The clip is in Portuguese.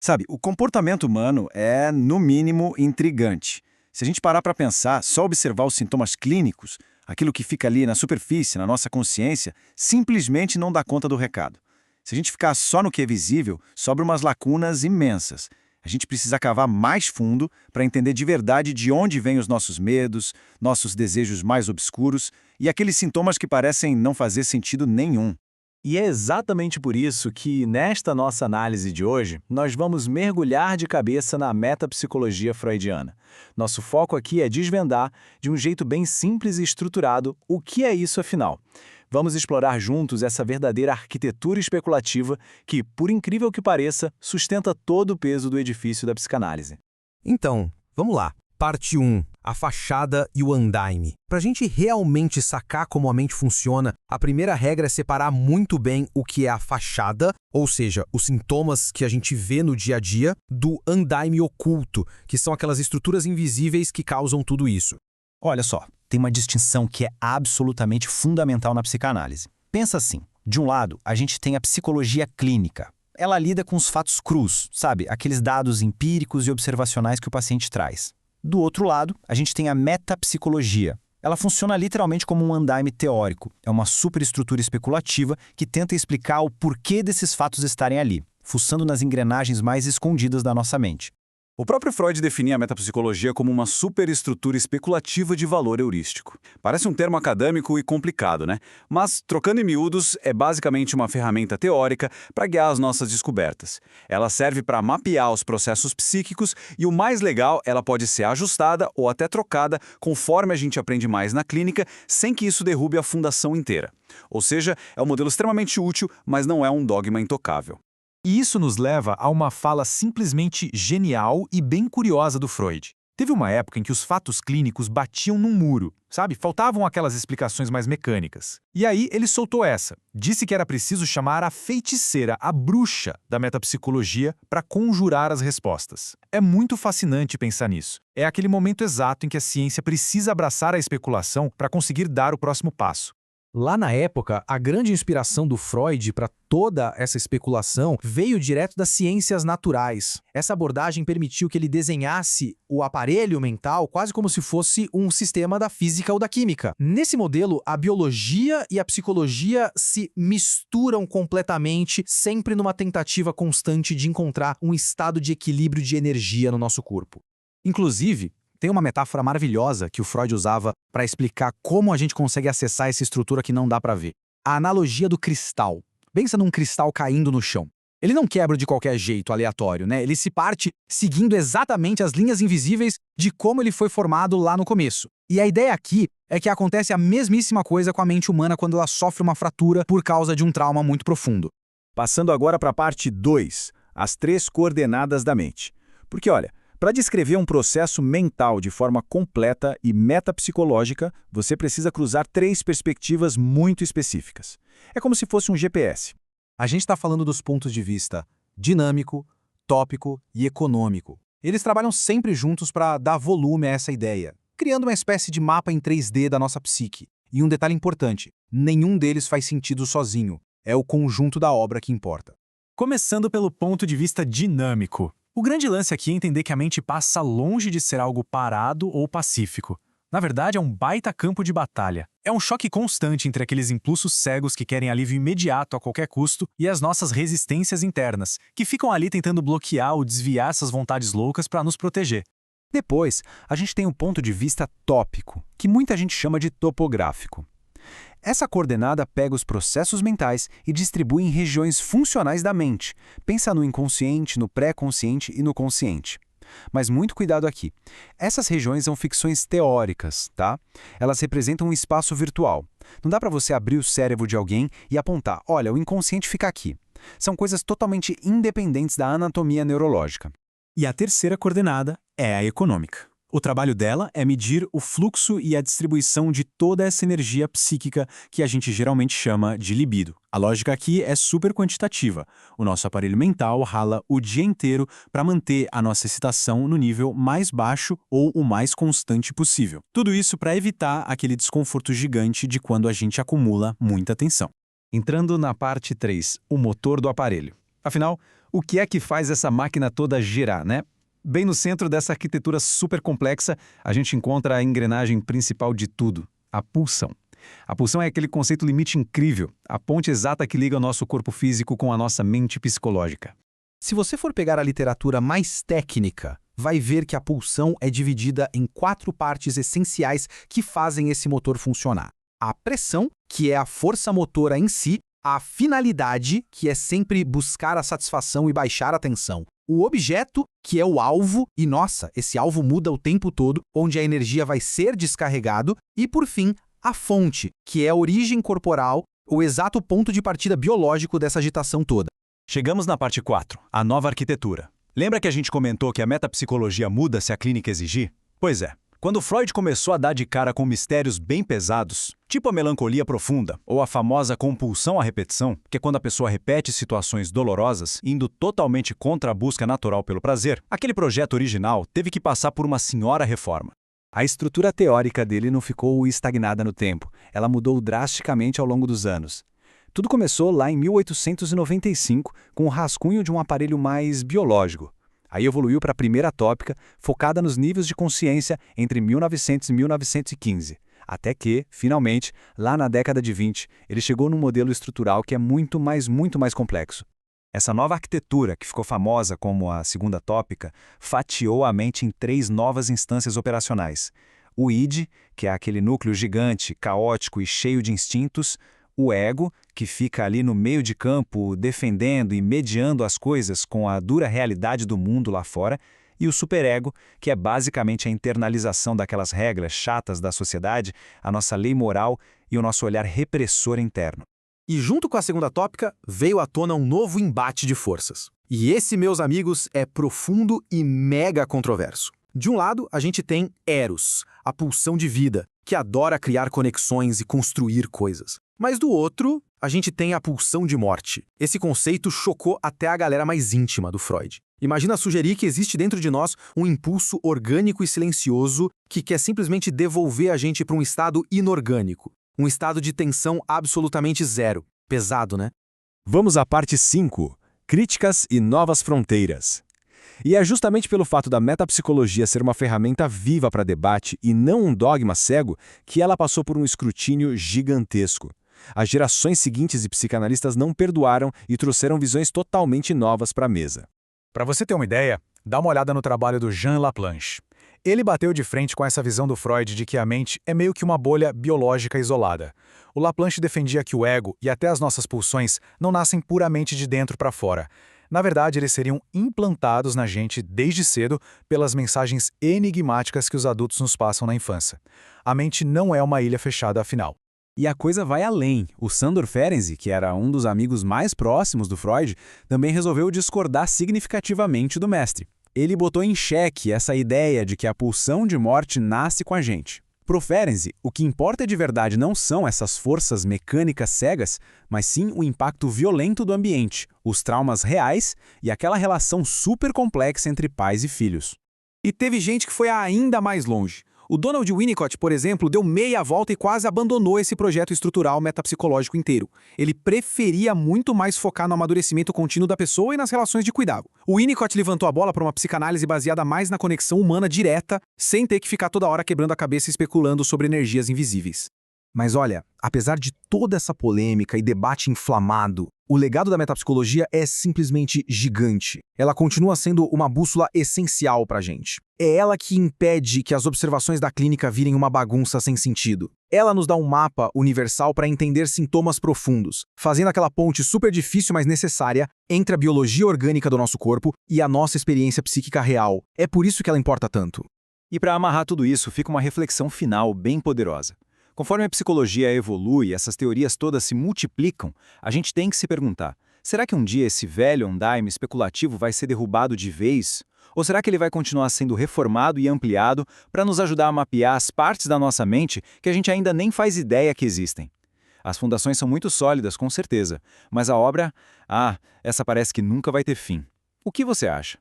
Sabe, o comportamento humano é, no mínimo, intrigante. Se a gente parar para pensar, só observar os sintomas clínicos, aquilo que fica ali na superfície, na nossa consciência, simplesmente não dá conta do recado. Se a gente ficar só no que é visível, sobram umas lacunas imensas. A gente precisa cavar mais fundo para entender de verdade de onde vêm os nossos medos, nossos desejos mais obscuros e aqueles sintomas que parecem não fazer sentido nenhum. E é exatamente por isso que, nesta nossa análise de hoje, nós vamos mergulhar de cabeça na metapsicologia freudiana. Nosso foco aqui é desvendar, de um jeito bem simples e estruturado, o que é isso afinal. Vamos explorar juntos essa verdadeira arquitetura especulativa que, por incrível que pareça, sustenta todo o peso do edifício da psicanálise. Então, vamos lá. Parte 1. A fachada e o andaime. Para a gente realmente sacar como a mente funciona, a primeira regra é separar muito bem o que é a fachada, ou seja, os sintomas que a gente vê no dia a dia, do andaime oculto, que são aquelas estruturas invisíveis que causam tudo isso. Olha só, tem uma distinção que é absolutamente fundamental na psicanálise. Pensa assim, de um lado, a gente tem a psicologia clínica. Ela lida com os fatos crus, sabe? Aqueles dados empíricos e observacionais que o paciente traz. Do outro lado, a gente tem a metapsicologia. Ela funciona literalmente como um andaime teórico. É uma superestrutura especulativa que tenta explicar o porquê desses fatos estarem ali, fuçando nas engrenagens mais escondidas da nossa mente. O próprio Freud definia a metapsicologia como uma superestrutura especulativa de valor heurístico. Parece um termo acadêmico e complicado, né? Mas, trocando em miúdos, é basicamente uma ferramenta teórica para guiar as nossas descobertas. Ela serve para mapear os processos psíquicos e, o mais legal, ela pode ser ajustada ou até trocada conforme a gente aprende mais na clínica, sem que isso derrube a fundação inteira. Ou seja, é um modelo extremamente útil, mas não é um dogma intocável. E isso nos leva a uma fala simplesmente genial e bem curiosa do Freud. Teve uma época em que os fatos clínicos batiam num muro, sabe? Faltavam aquelas explicações mais mecânicas. E aí ele soltou essa. Disse que era preciso chamar a feiticeira, a bruxa da metapsicologia para conjurar as respostas. É muito fascinante pensar nisso. É aquele momento exato em que a ciência precisa abraçar a especulação para conseguir dar o próximo passo. Lá na época, a grande inspiração do Freud para toda essa especulação veio direto das ciências naturais. Essa abordagem permitiu que ele desenhasse o aparelho mental quase como se fosse um sistema da física ou da química. Nesse modelo, a biologia e a psicologia se misturam completamente, sempre numa tentativa constante de encontrar um estado de equilíbrio de energia no nosso corpo. Inclusive, tem uma metáfora maravilhosa que o Freud usava para explicar como a gente consegue acessar essa estrutura que não dá para ver. A analogia do cristal. Pensa num cristal caindo no chão. Ele não quebra de qualquer jeito, aleatório, né? Ele se parte seguindo exatamente as linhas invisíveis de como ele foi formado lá no começo. E a ideia aqui é que acontece a mesmíssima coisa com a mente humana quando ela sofre uma fratura por causa de um trauma muito profundo. Passando agora para a parte 2, as 3 coordenadas da mente. Porque, olha, para descrever um processo mental de forma completa e metapsicológica, você precisa cruzar 3 perspectivas muito específicas. É como se fosse um GPS. A gente está falando dos pontos de vista dinâmico, tópico e econômico. Eles trabalham sempre juntos para dar volume a essa ideia, criando uma espécie de mapa em 3D da nossa psique. E um detalhe importante, nenhum deles faz sentido sozinho. É o conjunto da obra que importa. Começando pelo ponto de vista dinâmico. O grande lance aqui é entender que a mente passa longe de ser algo parado ou pacífico. Na verdade, é um baita campo de batalha. É um choque constante entre aqueles impulsos cegos que querem alívio imediato a qualquer custo e as nossas resistências internas, que ficam ali tentando bloquear ou desviar essas vontades loucas para nos proteger. Depois, a gente tem o ponto de vista tópico, que muita gente chama de topográfico. Essa coordenada pega os processos mentais e distribui em regiões funcionais da mente. Pensa no inconsciente, no pré-consciente e no consciente. Mas muito cuidado aqui. Essas regiões são ficções teóricas, tá? Elas representam um espaço virtual. Não dá para você abrir o cérebro de alguém e apontar, olha, o inconsciente fica aqui. São coisas totalmente independentes da anatomia neurológica. E a terceira coordenada é a econômica. O trabalho dela é medir o fluxo e a distribuição de toda essa energia psíquica que a gente geralmente chama de libido. A lógica aqui é super quantitativa. O nosso aparelho mental rala o dia inteiro para manter a nossa excitação no nível mais baixo ou o mais constante possível. Tudo isso para evitar aquele desconforto gigante de quando a gente acumula muita tensão. Entrando na parte 3, o motor do aparelho. Afinal, O que é que faz essa máquina toda girar, né? Bem no centro dessa arquitetura super complexa, a gente encontra a engrenagem principal de tudo, a pulsão. A pulsão é aquele conceito limite incrível, a ponte exata que liga o nosso corpo físico com a nossa mente psicológica. Se você for pegar a literatura mais técnica, vai ver que a pulsão é dividida em 4 partes essenciais que fazem esse motor funcionar. A pressão, que é a força motora em si, a finalidade, que é sempre buscar a satisfação e baixar a tensão, o objeto, que é o alvo, e nossa, esse alvo muda o tempo todo, onde a energia vai ser descarregado, e por fim, a fonte, que é a origem corporal, o exato ponto de partida biológico dessa agitação toda. Chegamos na parte 4, a nova arquitetura. Lembra que a gente comentou que a metapsicologia muda se a clínica exigir? Pois é. Quando Freud começou a dar de cara com mistérios bem pesados, tipo a melancolia profunda ou a famosa compulsão à repetição, que é quando a pessoa repete situações dolorosas, indo totalmente contra a busca natural pelo prazer, aquele projeto original teve que passar por uma senhora reforma. A estrutura teórica dele não ficou estagnada no tempo, ela mudou drasticamente ao longo dos anos. Tudo começou lá em 1895, com o rascunho de um aparelho mais biológico. Aí evoluiu para a primeira tópica, focada nos níveis de consciência entre 1900 e 1915. Até que, finalmente, lá na década de 20, ele chegou num modelo estrutural que é muito mais complexo. Essa nova arquitetura, que ficou famosa como a segunda tópica, fatiou a mente em 3 novas instâncias operacionais. O id, que é aquele núcleo gigante, caótico e cheio de instintos, o ego, que fica ali no meio de campo, defendendo e mediando as coisas com a dura realidade do mundo lá fora, e o superego, que é basicamente a internalização daquelas regras chatas da sociedade, a nossa lei moral e o nosso olhar repressor interno. E junto com a segunda tópica, veio à tona um novo embate de forças. E esse, meus amigos, é profundo e mega controverso. De um lado, a gente tem Eros, a pulsão de vida, que adora criar conexões e construir coisas. Mas do outro, a gente tem a pulsão de morte. Esse conceito chocou até a galera mais íntima do Freud. Imagina sugerir que existe dentro de nós um impulso orgânico e silencioso que quer simplesmente devolver a gente para um estado inorgânico. Um estado de tensão absolutamente zero. Pesado, né? Vamos à parte 5, críticas e novas fronteiras. E é justamente pelo fato da metapsicologia ser uma ferramenta viva para debate e não um dogma cego que ela passou por um escrutínio gigantesco. As gerações seguintes de psicanalistas não perdoaram e trouxeram visões totalmente novas para a mesa. Para você ter uma ideia, dá uma olhada no trabalho do Jean Laplanche. Ele bateu de frente com essa visão do Freud de que a mente é meio que uma bolha biológica isolada. O Laplanche defendia que o ego e até as nossas pulsões não nascem puramente de dentro para fora. Na verdade, eles seriam implantados na gente desde cedo pelas mensagens enigmáticas que os adultos nos passam na infância. A mente não é uma ilha fechada, afinal. E a coisa vai além. O Sándor Ferenczi, que era um dos amigos mais próximos do Freud, também resolveu discordar significativamente do mestre. Ele botou em xeque essa ideia de que a pulsão de morte nasce com a gente. Pro Ferenczi, o que importa de verdade não são essas forças mecânicas cegas, mas sim o impacto violento do ambiente, os traumas reais e aquela relação super complexa entre pais e filhos. E teve gente que foi ainda mais longe. O Donald Winnicott, por exemplo, deu meia volta e quase abandonou esse projeto estrutural metapsicológico inteiro. Ele preferia muito mais focar no amadurecimento contínuo da pessoa e nas relações de cuidado. O Winnicott levantou a bola para uma psicanálise baseada mais na conexão humana direta, sem ter que ficar toda hora quebrando a cabeça e especulando sobre energias invisíveis. Mas olha, apesar de toda essa polêmica e debate inflamado, o legado da metapsicologia é simplesmente gigante. Ela continua sendo uma bússola essencial pra gente. É ela que impede que as observações da clínica virem uma bagunça sem sentido. Ela nos dá um mapa universal para entender sintomas profundos, fazendo aquela ponte super difícil, mas necessária, entre a biologia orgânica do nosso corpo e a nossa experiência psíquica real. É por isso que ela importa tanto. E para amarrar tudo isso, fica uma reflexão final bem poderosa. Conforme a psicologia evolui e essas teorias todas se multiplicam, a gente tem que se perguntar, será que um dia esse velho andaime especulativo vai ser derrubado de vez? Ou será que ele vai continuar sendo reformado e ampliado para nos ajudar a mapear as partes da nossa mente que a gente ainda nem faz ideia que existem? As fundações são muito sólidas, com certeza, mas a obra, essa parece que nunca vai ter fim. O que você acha?